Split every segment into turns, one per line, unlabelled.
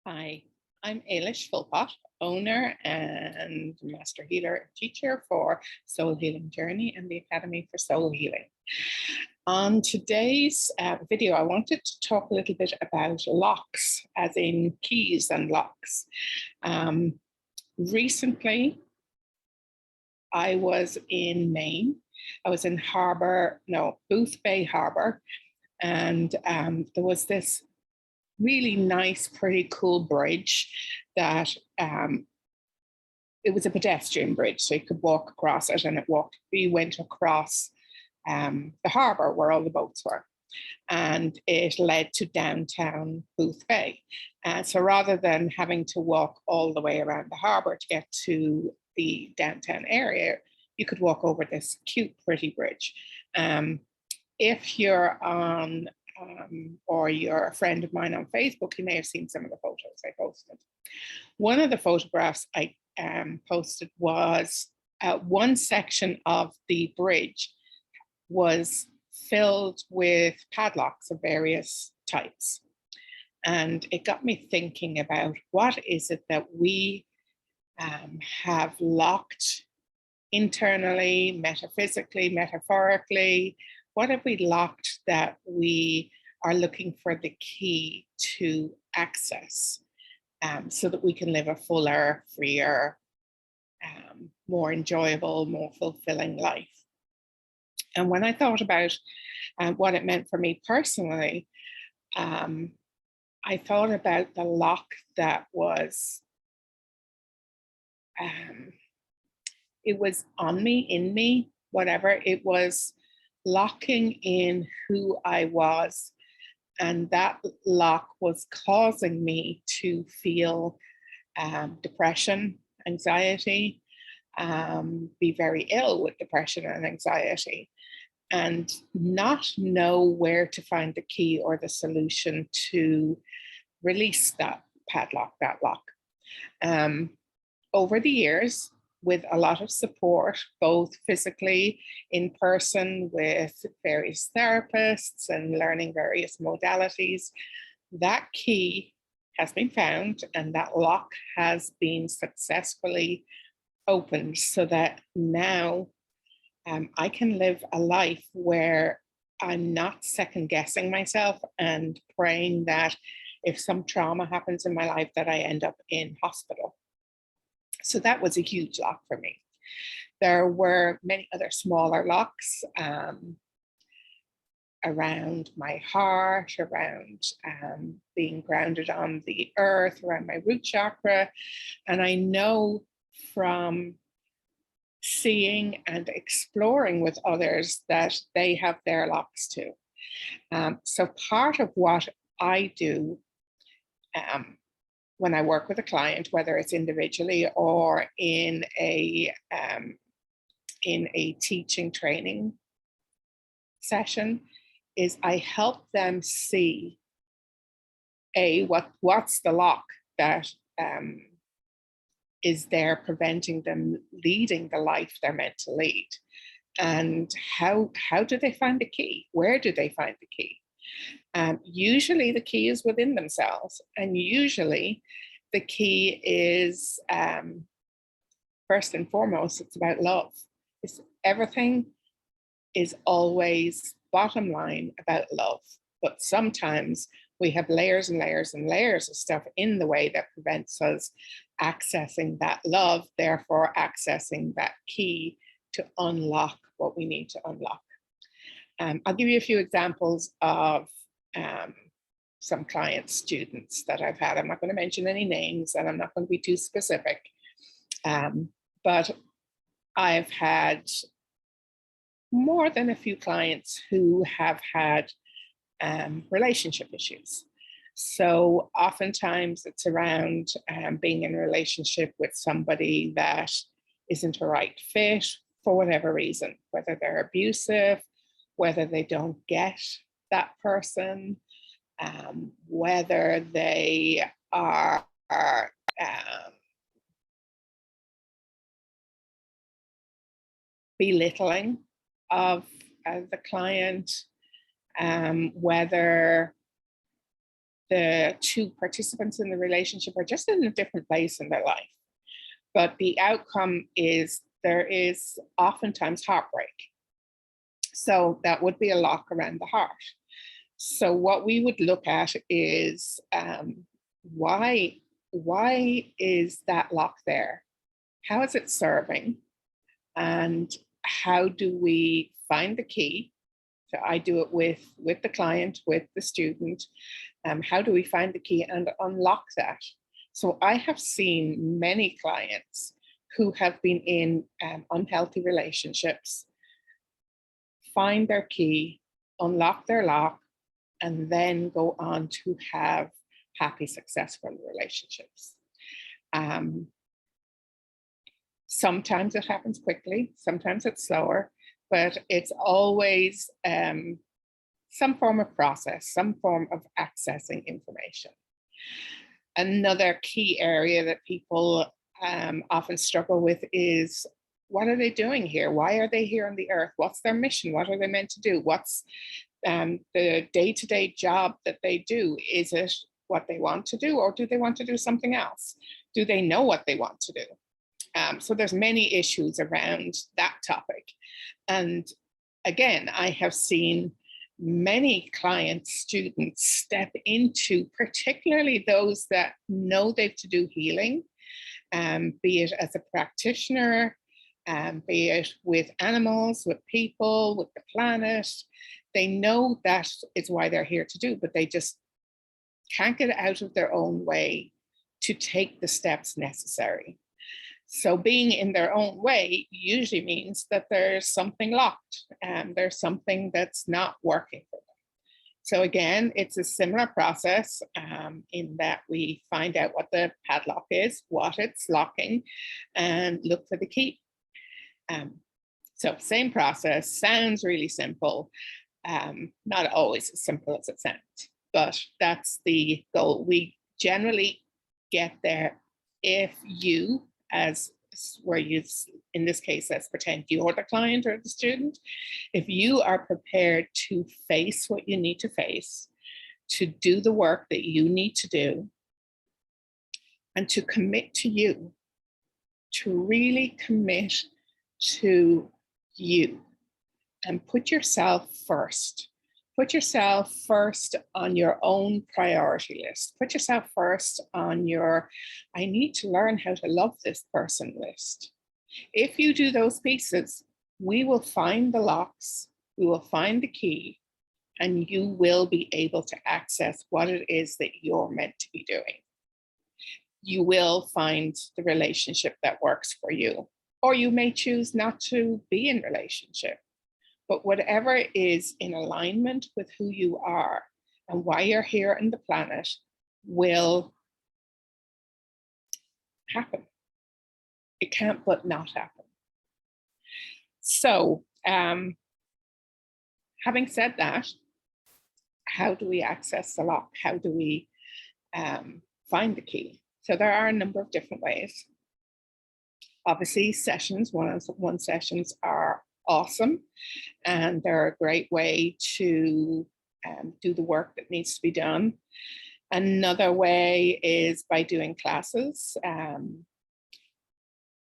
Hi, I'm Ailish Philpott, owner and master healer and teacher for Soul Healing Journey and the Academy for Soul Healing. On today's video, I wanted to talk a little bit about locks, as in keys and locks. Recently, I was in Maine. I was in Booth Bay Harbor, and there was this really nice, pretty cool bridge that it was a pedestrian bridge, so you could walk across it, and we went across the harbour where all the boats were, and it led to downtown Booth Bay. And so rather than having to walk all the way around the harbour to get to the downtown area, you could walk over this cute, pretty bridge. If you're on or you're a friend of mine on Facebook, you may have seen some of the photos I posted. One of the photographs I posted was one section of the bridge was filled with padlocks of various types. And it got me thinking about what is it that we have locked internally, metaphysically, metaphorically. What have we locked that we are looking for the key to access so that we can live a fuller, freer, more enjoyable, more fulfilling life? And when I thought about what it meant for me personally, I thought about the lock that was, it was on me, in me, whatever. It was locking in who I was. And that lock was causing me to feel depression, anxiety, be very ill with depression and anxiety, and not know where to find the key or the solution to release that padlock, that lock. Over the years, with a lot of support, both physically, in person, with various therapists and learning various modalities, that key has been found and that lock has been successfully opened so that now I can live a life where I'm not second guessing myself and praying that if some trauma happens in my life that I end up in hospital. So that was a huge lock for me. There were many other smaller locks around my heart, around being grounded on the earth, around my root chakra. And I know from seeing and exploring with others that they have their locks too. So part of what I do when I work with a client, whether it's individually or in a teaching training session, is I help them see what's the lock that is there preventing them leading the life they're meant to lead, and how do they find the key? Where do they find the key? Usually the key is within themselves, and usually the key is first and foremost, it's about love. Everything is always bottom line about love, but sometimes we have layers and layers and layers of stuff in the way that prevents us accessing that love, therefore accessing that key to unlock what we need to unlock. I'll give you a few examples of some clients, students that I've had. I'm not going to mention any names and I'm not going to be too specific, but I've had more than a few clients who have had relationship issues. So oftentimes it's around being in a relationship with somebody that isn't a right fit for whatever reason, whether they're abusive, whether they don't get that person, whether they are belittling of the client, whether the two participants in the relationship are just in a different place in their life. But the outcome is there is oftentimes heartbreak. So that would be a lock around the heart. So what we would look at is why is that lock there? How is it serving? And how do we find the key? So I do it with the client, with the student. How do we find the key and unlock that? So I have seen many clients who have been in unhealthy relationships find their key, unlock their lock, and then go on to have happy, successful relationships. Sometimes it happens quickly, sometimes it's slower, but it's always some form of process, some form of accessing information. Another key area that people often struggle with is, what are they doing here? Why are they here on the earth? What's their mission? What are they meant to do? What's the day-to-day job that they do? Is it what they want to do, or do they want to do something else? Do they know what they want to do? So there's many issues around that topic. And again, I have seen many clients, students step into, particularly those that know they've to do healing, be it as a practitioner, be it with animals, with people, with the planet. They know that is why they're here to do, but they just can't get out of their own way to take the steps necessary. So being in their own way usually means that there's something locked and there's something that's not working for them. So again, it's a similar process in that we find out what the padlock is, what it's locking, and look for the key. So same process, sounds really simple, not always as simple as it sounds, but that's the goal. We generally get there if you, as where you, in this case, let's pretend you're the client or the student, if you are prepared to face what you need to face, to do the work that you need to do, and to commit to you, to really commit to you and put yourself first. Put yourself first on your own priority list. Put yourself first on your, I need to learn how to love this person list. If you do those pieces, we will find the locks, we will find the key, and you will be able to access what it is that you're meant to be doing. You will find the relationship that works for you, or you may choose not to be in relationship. But whatever is in alignment with who you are and why you're here on the planet will happen. It can't but not happen. So, having said that, how do we access the lock? How do we find the key? So there are a number of different ways. Obviously, sessions, one-on-one sessions are awesome, and they're a great way to do the work that needs to be done. Another way is by doing classes.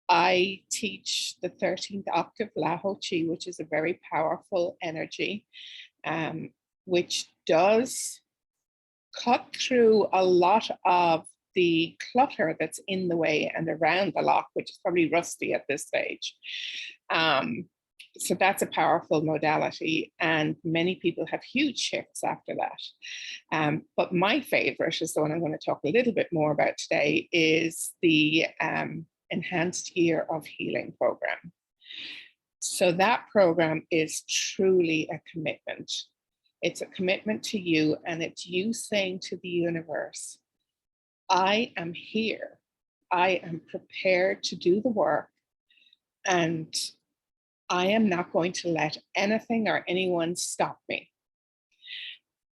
I teach the 13th octave Laho Chi, which is a very powerful energy, which does cut through a lot of the clutter that's in the way and around the lock, which is probably rusty at this stage. So that's a powerful modality, and many people have huge shifts after that. But my favorite is the one I'm going to talk a little bit more about today, is the Enhanced Year of Healing program. So that program is truly a commitment. It's a commitment to you, and it's you saying to the universe, I am here. I am prepared to do the work, and I am not going to let anything or anyone stop me.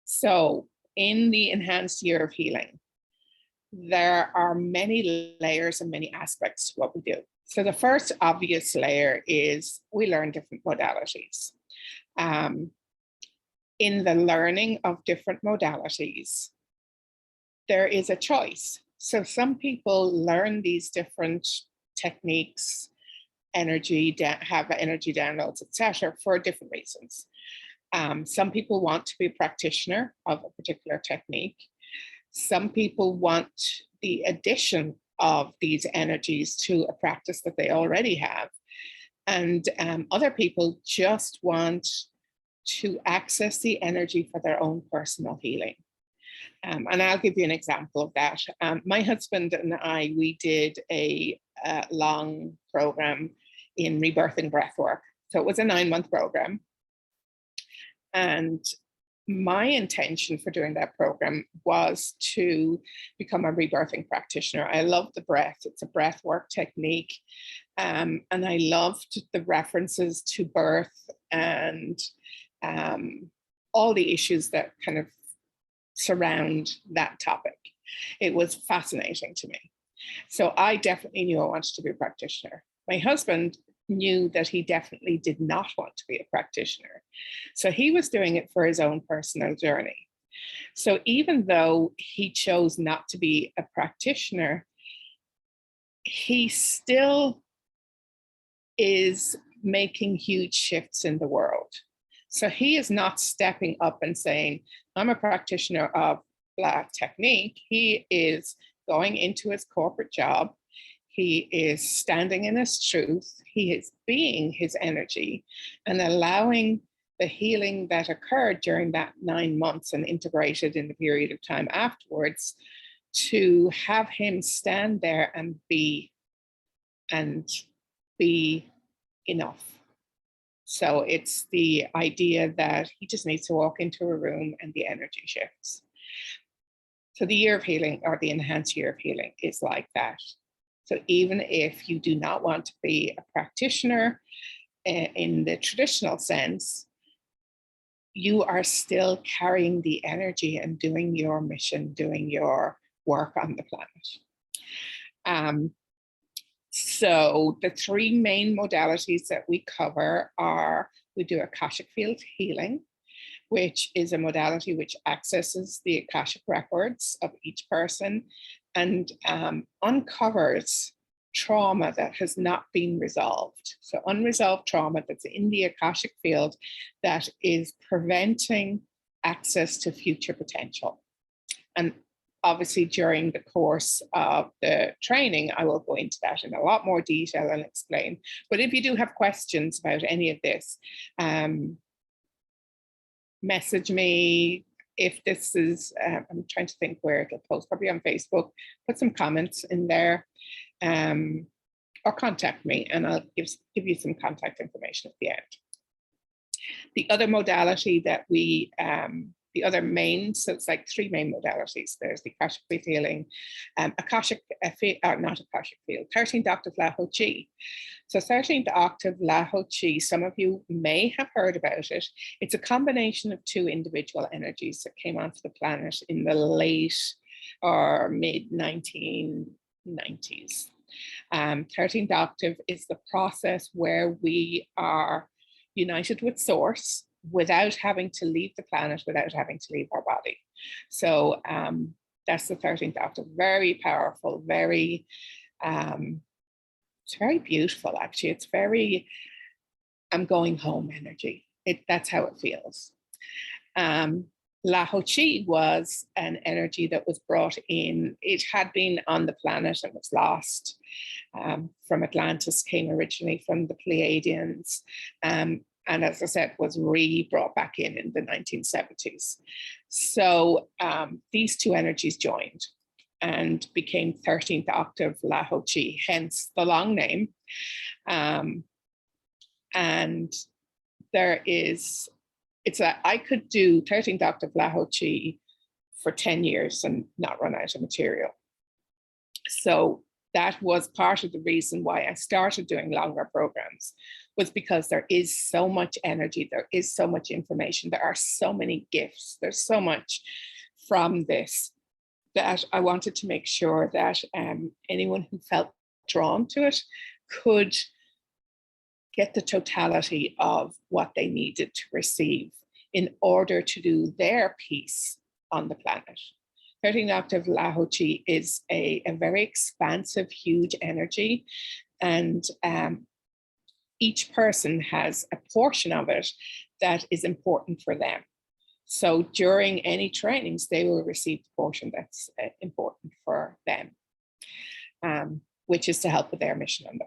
So in the Enhanced Year of Healing, there are many layers and many aspects to what we do. So the first obvious layer is we learn different modalities. In the learning of different modalities, there is a choice. So some people learn these different techniques, have energy downloads, etc., for different reasons. Some people want to be a practitioner of a particular technique. Some people want the addition of these energies to a practice that they already have. And other people just want to access the energy for their own personal healing. And I'll give you an example of that. My husband and I, we did a long program in rebirthing breathwork. So it was a 9-month program. And my intention for doing that program was to become a rebirthing practitioner. I love the breath. It's a breathwork technique. And I loved the references to birth and all the issues that kind of surround that topic. It was fascinating to me. So I definitely knew I wanted to be a practitioner. My husband knew that he definitely did not want to be a practitioner. So he was doing it for his own personal journey. So even though he chose not to be a practitioner, he still is making huge shifts in the world. So he is not stepping up and saying, I'm a practitioner of blah technique. He is going into his corporate job. He is standing in his truth. He is being his energy and allowing the healing that occurred during that 9 months and integrated in the period of time afterwards to have him stand there and be enough. So it's the idea that he just needs to walk into a room and the energy shifts. So the year of healing, or the enhanced year of healing, is like that. So even if you do not want to be a practitioner in the traditional sense, you are still carrying the energy and doing your mission, doing your work on the planet. So the 3 main modalities that we cover are, we do Akashic field healing, which is a modality which accesses the Akashic records of each person and uncovers trauma that has not been resolved. So unresolved trauma that's in the Akashic field that is preventing access to future potential. And obviously, during the course of the training, I will go into that in a lot more detail and explain. But if you do have questions about any of this, message me. If this is, I'm trying to think where it'll post, probably on Facebook, put some comments in there, or contact me and I'll give you some contact information at the end. The other modality that we, the other main, so it's like 3 main modalities. There's the Akashic field healing, not Akashic field, 13th octave Laho Chi. So 13th octave Laho Chi, some of you may have heard about it. It's a combination of 2 individual energies that came onto the planet in the late or mid 1990s. 13th octave is the process where we are united with source without having to leave the planet, without having to leave our body. So that's the 13th octave. Very powerful, very, it's very beautiful actually. It's very, I'm going home energy. That's how it feels. Laho Chi was an energy that was brought in. It had been on the planet and was lost from Atlantis, came originally from the Pleiadians. And as I said, was brought back in the 1970s. So these 2 energies joined and became 13th octave Laho Chi, hence the long name. And there is, I could do 13th octave Laho Chi for 10 years and not run out of material. So that was part of the reason why I started doing longer programs, was because there is so much energy, there is so much information, there are so many gifts, there's so much from this that I wanted to make sure that anyone who felt drawn to it could get the totality of what they needed to receive in order to do their piece on the planet. 13th octave Lahochi is a very expansive, huge energy, and each person has a portion of it that is important for them. So during any trainings, they will receive the portion that's important for them, which is to help with their mission on the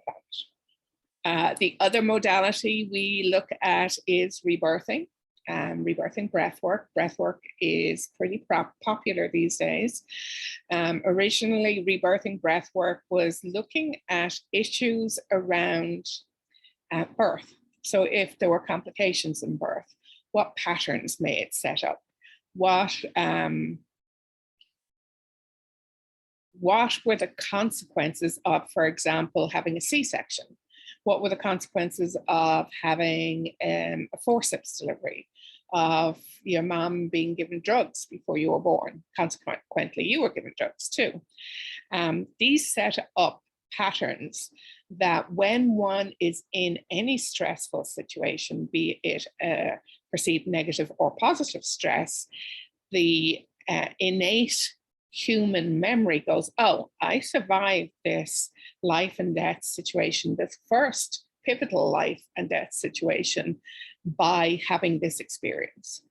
planet. The other modality we look at is rebirthing. Rebirthing breathwork. Breathwork is pretty popular these days. Originally, rebirthing breathwork was looking at issues around birth. So if there were complications in birth, what patterns may it set up? What were the consequences of, for example, having a C-section? What were the consequences of having a forceps delivery, of your mom being given drugs before you were born? Consequently, you were given drugs too. These set up patterns that when one is in any stressful situation, be it a perceived negative or positive stress, the innate human memory goes, oh, I survived this life and death situation, this first pivotal life and death situation, by having this experience.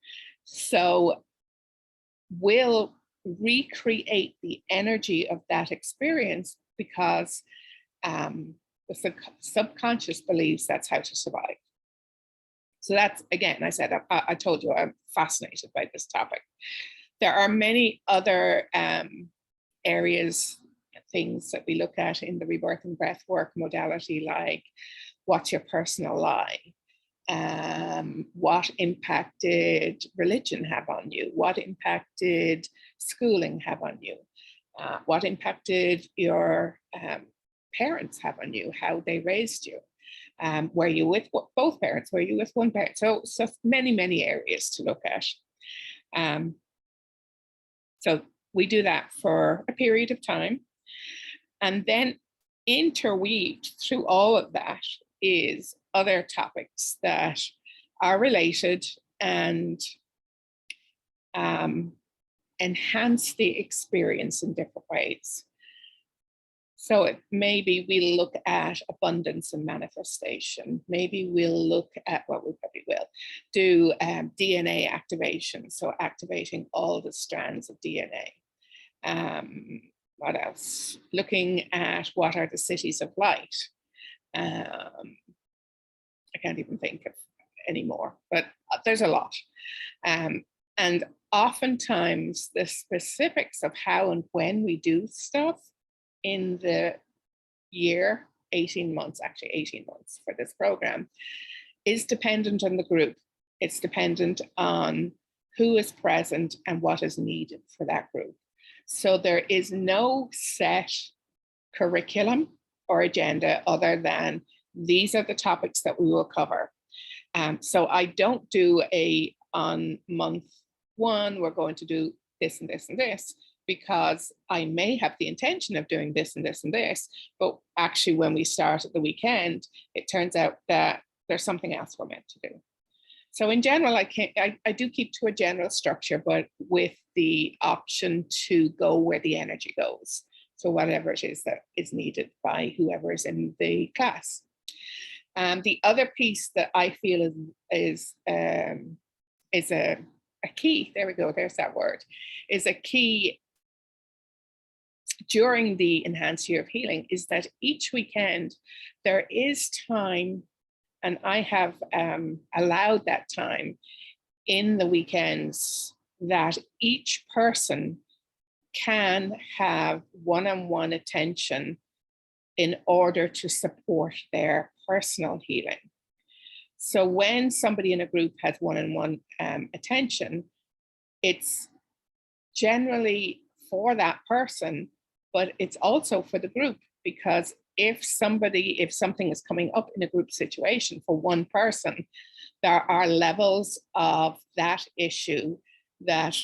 So we'll recreate the energy of that experience because the subconscious believes that's how to survive. So that's, again, I said, I told you I'm fascinated by this topic. There are many other areas, things that we look at in the rebirthing breathwork modality, like what's your personal lie? What impact did religion have on you? What impact did schooling have on you? What impact did your parents have on you, how they raised you? Were you with both parents? Were you with one parent? So many areas to look at. So we do that for a period of time. And then interweaved through all of that is other topics that are related and enhance the experience in different ways. So maybe we'll look at abundance and manifestation. Maybe we'll look at, well, we probably will do DNA activation. So activating all the strands of DNA. What else? Looking at what are the cities of light. I can't even think of any more, but there's a lot. And oftentimes the specifics of how and when we do stuff in the year, 18 months for this program, is dependent on the group. It's dependent on who is present and what is needed for that group. So there is no set curriculum or agenda other than these are the topics that we will cover. So I don't do on month one, we're going to do this and this and this, because I may have the intention of doing this and this and this, but actually when we start at the weekend, it turns out that there's something else we're meant to do. So in general, I do keep to a general structure, but with the option to go where the energy goes. So whatever it is that is needed by whoever is in the class. The other piece that I feel is a key, there we go, there's that word, is a key during the Enhanced Year of Healing, is that each weekend there is time, and I have allowed that time in the weekends that each person can have one-on-one attention in order to support their personal healing. So when somebody in a group has one-on-one attention, it's generally for that person, but it's also for the group, because if something is coming up in a group situation for one person, there are levels of that issue that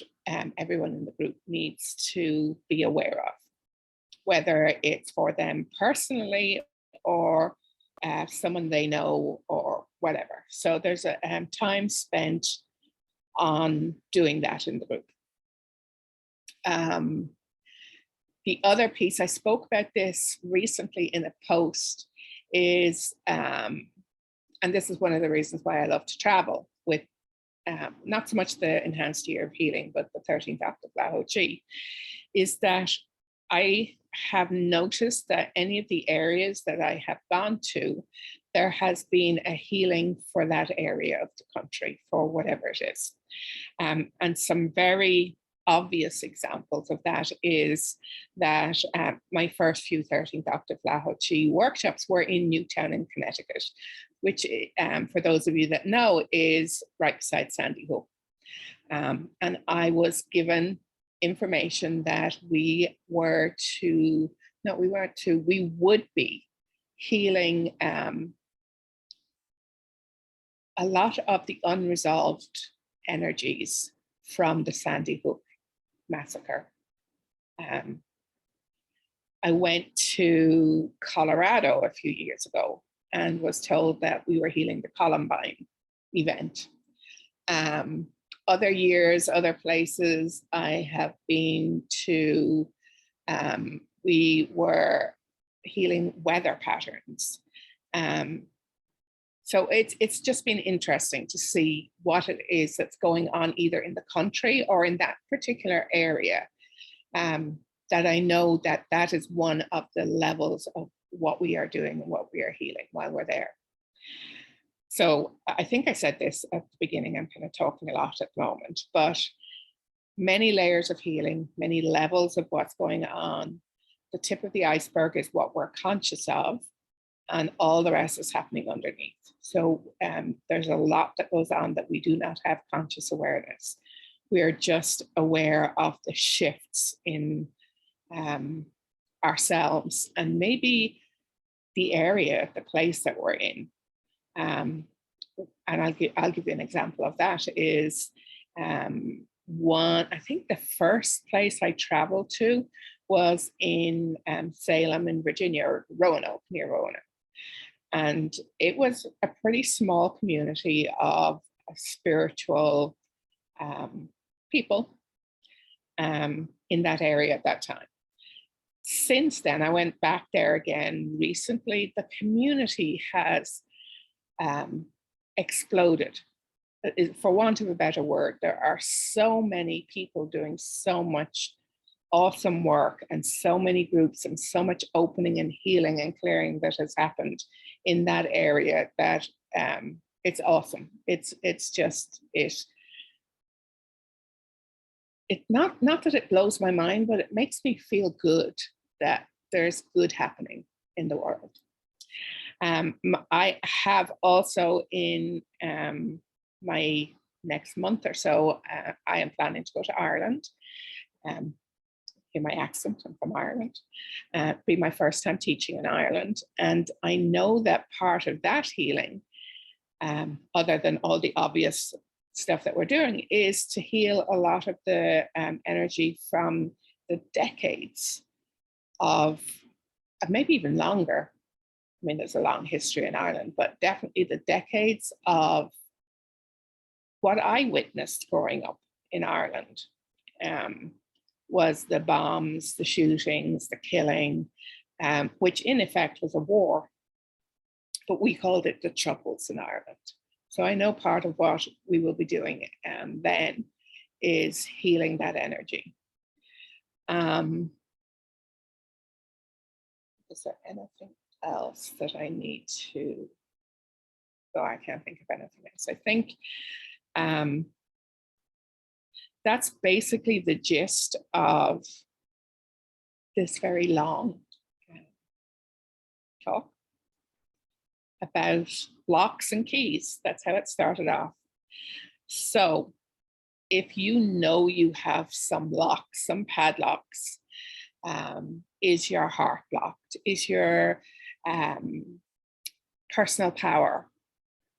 everyone in the group needs to be aware of, whether it's for them personally or someone they know or whatever. So there's a time spent on doing that in the group. Um, the other piece, I spoke about this recently in a post, is, and this is one of the reasons why I love to travel with not so much the enhanced year of healing, but the 13th act of Lao Chi, is that I have noticed that any of the areas that I have gone to, there has been a healing for that area of the country, for whatever it is. And some very obvious examples of that is that my first few 13th octave Lao Chi workshops were in Newtown in Connecticut, which for those of you that know is right beside Sandy Hook. And I was given information that we would be healing a lot of the unresolved energies from the Sandy Hook massacre. I went to Colorado a few years ago and was told that we were healing the Columbine event. Other years, other places I have been to, we were healing weather patterns. So it's just been interesting to see what it is that's going on either in the country or in that particular area. That I know that that is one of the levels of what we are doing and what we are healing while we're there. So I think I said this at the beginning, I'm kind of talking a lot at the moment, but many layers of healing, many levels of what's going on. The tip of the iceberg is what we're conscious of, and all the rest is happening underneath. So there's a lot that goes on that we do not have conscious awareness. We are just aware of the shifts in ourselves and maybe the area, the place that we're in. And I'll give you an example of that is I think the first place I traveled to was in Salem in Virginia, or Roanoke, near Roanoke. And it was a pretty small community of spiritual people in that area at that time. Since then, I went back there again recently. The community has exploded. For want of a better word, there are so many people doing so much awesome work and so many groups and so much opening and healing and clearing that has happened in that area that it's awesome. It's just it not that it blows my mind, but it makes me feel good that there's good happening in the world. I have also in my next month or so, I am planning to go to Ireland. In my accent, I'm from Ireland. Be my first time teaching in Ireland. And I know that part of that healing, other than all the obvious stuff that we're doing, is to heal a lot of the energy from the decades of maybe even longer. I mean, there's a long history in Ireland, but definitely the decades of what I witnessed growing up in Ireland was the bombs, the shootings, the killing, which in effect was a war, but we called it the Troubles in Ireland. So I know part of what we will be doing then is healing that energy. Is there anything else that I need to? Oh, I can't think of anything else. I think that's basically the gist of this very long talk about locks and keys. That's how it started off. So if you know you have some locks, some padlocks, is your heart blocked? Is your personal power,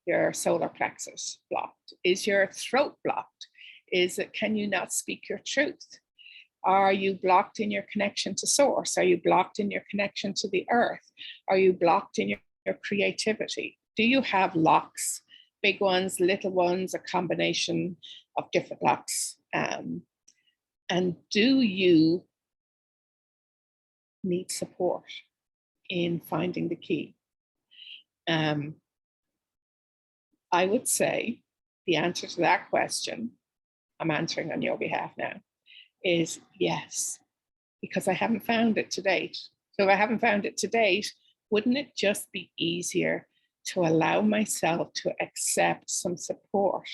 your solar plexus blocked? Is your throat blocked? Can you not speak your truth? Are you blocked in your connection to source? Are you blocked in your connection to the earth? Are you blocked in your creativity? Do you have locks, big ones, little ones, a combination of different locks? And And do you need support in finding the key? I would say the answer to that question, I'm answering on your behalf now, is yes, because I haven't found it to date. So if I haven't found it to date, wouldn't it just be easier to allow myself to accept some support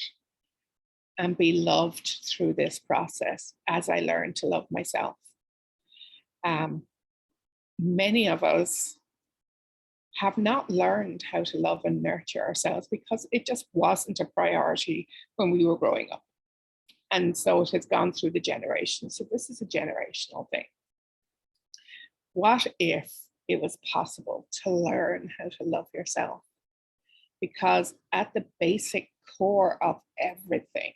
and be loved through this process as I learn to love myself? Many of us have not learned how to love and nurture ourselves because it just wasn't a priority when we were growing up. And so it has gone through the generations. So this is a generational thing. What if it was possible to learn how to love yourself? Because at the basic core of everything,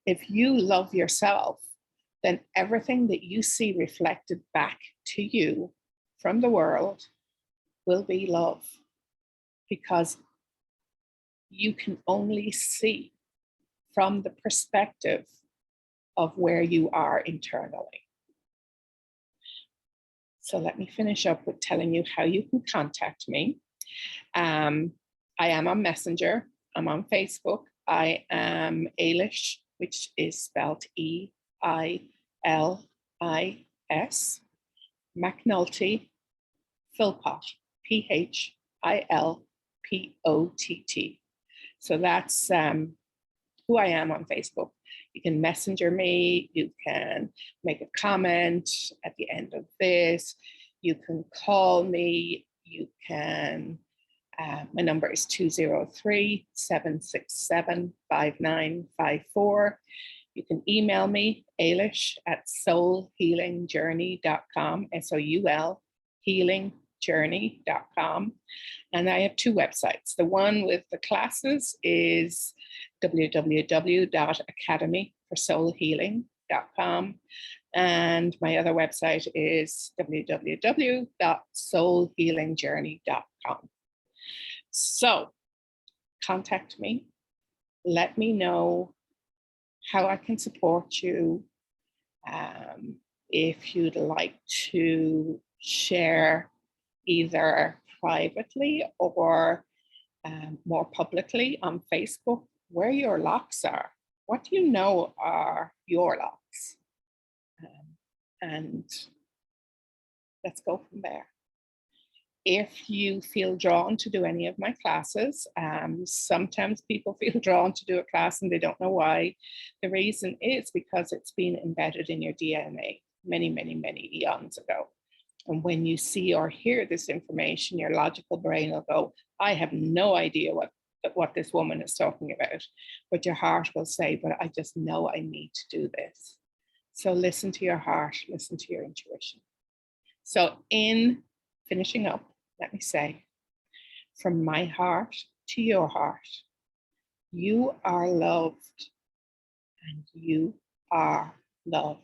if you love yourself, then everything that you see reflected back to you from the world will be love, because you can only see from the perspective of where you are internally. So let me finish up with telling you how you can contact me. I am on Messenger. I'm on Facebook. I am Eilish, which is spelled E-I-L-I-S, McNulty Philpott, P-H-I-L-P-O-T-T. So that's who I am on Facebook. You can messenger me, you can make a comment at the end of this, you can call me, you can, my number is 203-767-5954. You can email me, Eilish@soulhealingjourney.com, S-O-U-L, healingjourney.com. And I have two websites. The one with the classes is www.academyforsoulhealing.com. And my other website is www.soulhealingjourney.com. So contact me. Let me know how I can support you. If you'd like to share either privately or more publicly on Facebook where your locks are. What do you know are your locks? And let's go from there. If you feel drawn to do any of my classes, sometimes people feel drawn to do a class and they don't know why. The reason is because it's been embedded in your DNA many, many, many eons ago. And when you see or hear this information, your logical brain will go, I have no idea what this woman is talking about. But your heart will say, but I just know I need to do this. So listen to your heart, listen to your intuition. So in finishing up, let me say, from my heart to your heart, you are loved and you are love.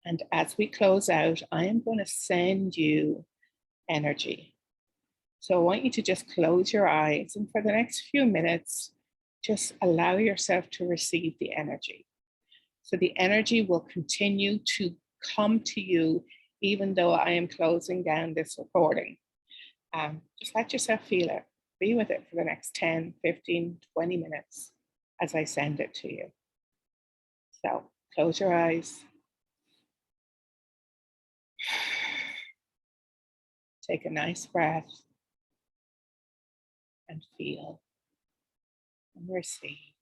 And as we close out, I am going to send you energy. So I want you to just close your eyes and for the next few minutes, just allow yourself to receive the energy. So the energy will continue to come to you even though I am closing down this recording. Just let yourself feel it. Be with it for the next 10, 15, 20 minutes as I send it to you. So close your eyes. Take a nice breath and feel and receive.